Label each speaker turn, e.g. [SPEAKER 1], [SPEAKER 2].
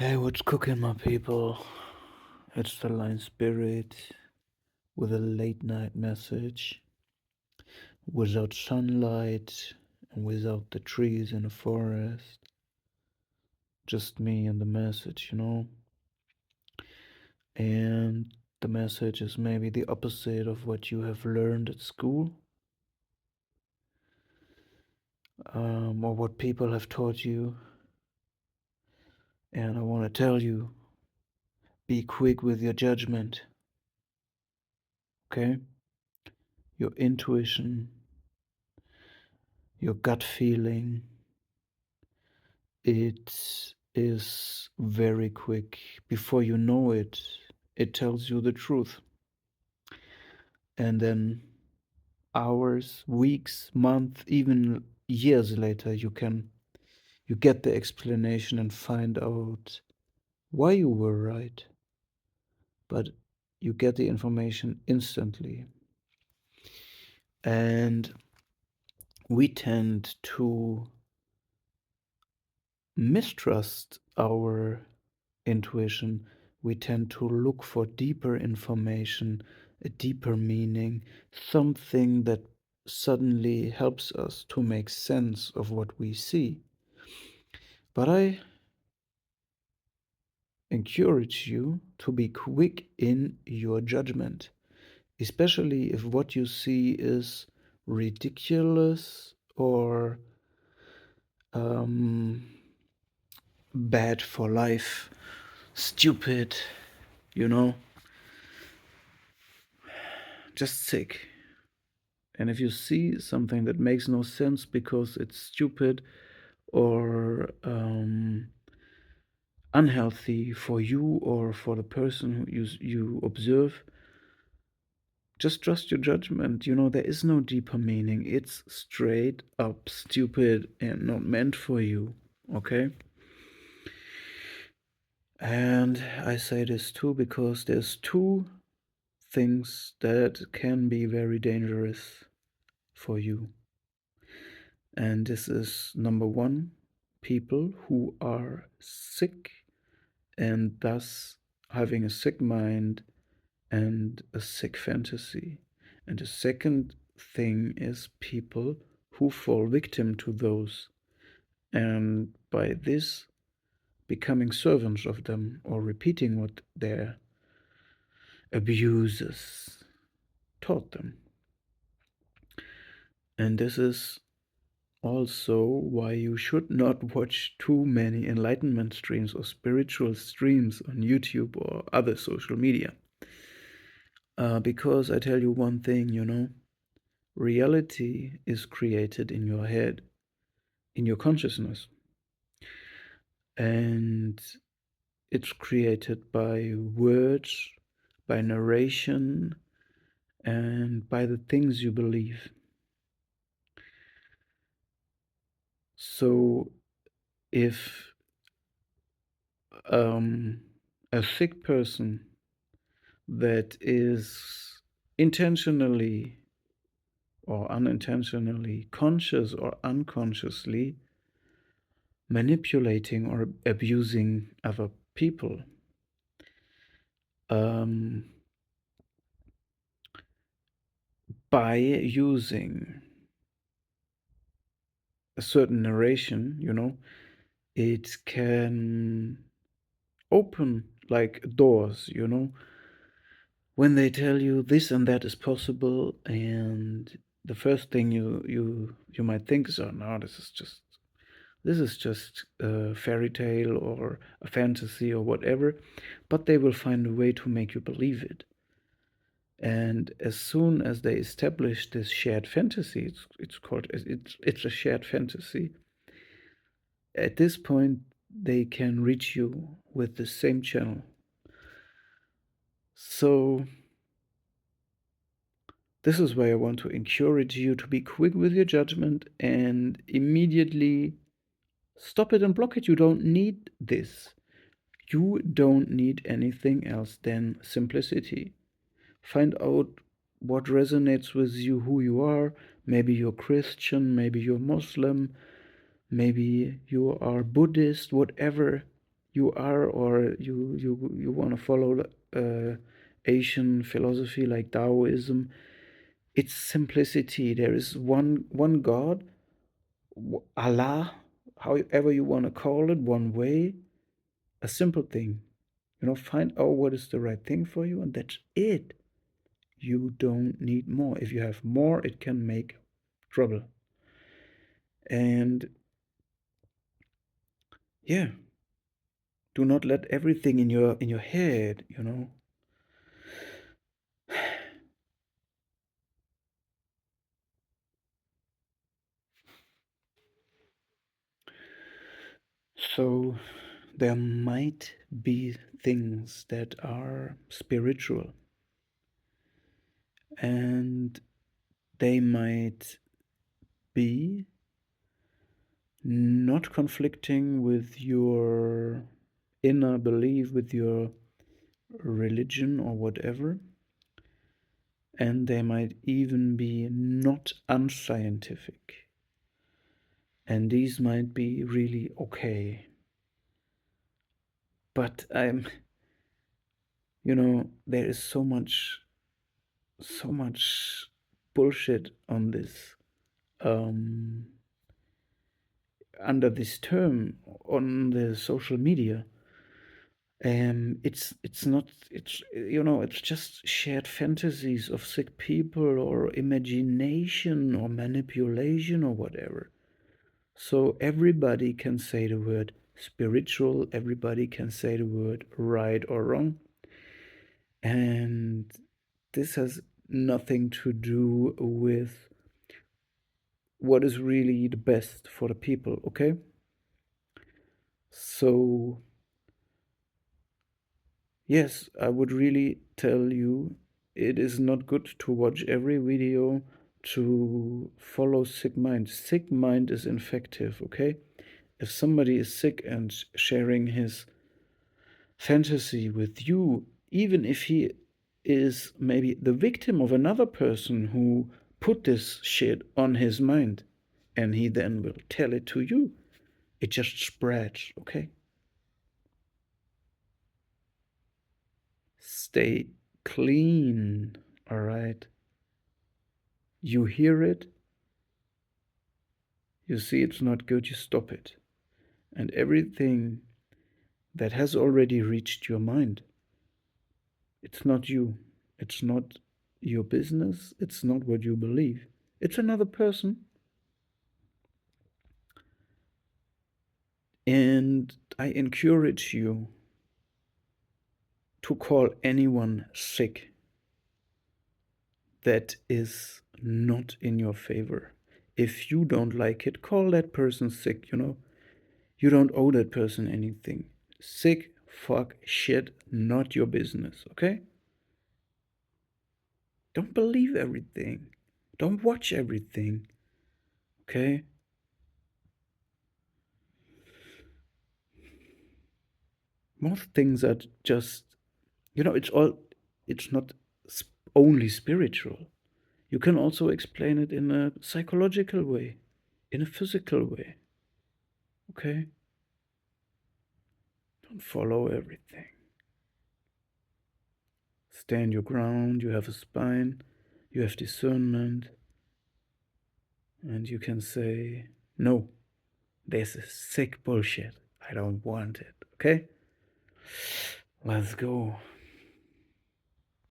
[SPEAKER 1] Hey, what's cooking, my people? It's the Line Spirit with a late night message. Without sunlight and without the trees in the forest. Just me and the message. And the message is maybe the opposite of what you have learned at school, or what people have taught you. And I want to tell you, be quick with your judgment, okay? Your intuition, your gut feeling, it is very quick. Before you know it, it tells you the truth. And then hours, weeks, months, even years later, you get the explanation and find out why you were right. But you get the information instantly. And we tend to mistrust our intuition. We tend to look for deeper information, a deeper meaning, something that suddenly helps us to make sense of what we see. But I encourage you to be quick in your judgment, especially if what you see is ridiculous or um, bad for life, stupid, you know, just sick. And if you see something that makes no sense because it's stupid or unhealthy for you or for the person who you observe, just trust your judgment. There is no deeper meaning. It's straight up stupid and not meant for you, okay? And I say this too because there's two things that can be very dangerous for you. And this is number one, people who are sick and thus having a sick mind and a sick fantasy. And the second thing is people who fall victim to those, and by this becoming servants of them or repeating what their abusers taught them. And this is also why you should not watch too many enlightenment streams or spiritual streams on YouTube or other social media. Because I tell you one thing, reality is created in your head, in your consciousness. And it's created by words, by narration, and by the things you believe. So if a sick person that is intentionally or unintentionally, conscious or unconsciously manipulating or abusing other people, um, by using a certain narration, it can open like doors, when they tell you this and that is possible, and the first thing you might think is, oh no, this is just a fairy tale or a fantasy or whatever, but they will find a way to make you believe it. And as soon as they establish this shared fantasy, it's a shared fantasy. At this point, they can reach you with the same channel. So this is why I want to encourage you to be quick with your judgment and immediately stop it and block it. You don't need this. You don't need anything else than simplicity. Find out what resonates with you, who you are. Maybe you're Christian, maybe you're Muslim, maybe you are Buddhist, whatever. you are, or you want to follow Asian philosophy like Taoism, it's simplicity. There is one God, Allah, however you want to call it, one way, a simple thing. Find out what is the right thing for you, and that's it. You don't need more. If you have more, it can make trouble. And yeah, do not let everything in your head. So there might be things that are spiritual, and they might be not conflicting with your inner belief, with your religion or whatever, and they might even be not unscientific, and these might be really okay. But there is so much bullshit on this, um, under this term on the social media. It's not it's just shared fantasies of sick people, or imagination, or manipulation, or whatever. So everybody can say the word spiritual, everybody can say the word right or wrong, and this has nothing to do with what is really the best for the people, okay? So, yes, I would really tell you it is not good to watch every video to follow sick mind. Sick mind is infective, okay? If somebody is sick and sharing his fantasy with you, even if he is maybe the victim of another person who put this shit on his mind, and he then will tell it to you, it just spreads, okay? Stay clean, all right? You hear it, you see it's not good, you stop it. And everything that has already reached your mind, it's not you. It's not your business. It's not what you believe. It's another person. And I encourage you to call anyone sick that is not in your favor. If you don't like it, call that person sick. You don't owe that person anything. Sick, fuck, shit, not your business, okay? Don't believe everything. Don't watch everything, okay? Most things are just, it's not only spiritual. You can also explain it in a psychological way, in a physical way, okay? Don't follow everything. Stand your ground, you have a spine, you have discernment, and you can say, no, this is sick bullshit. I don't want it, okay? Let's go.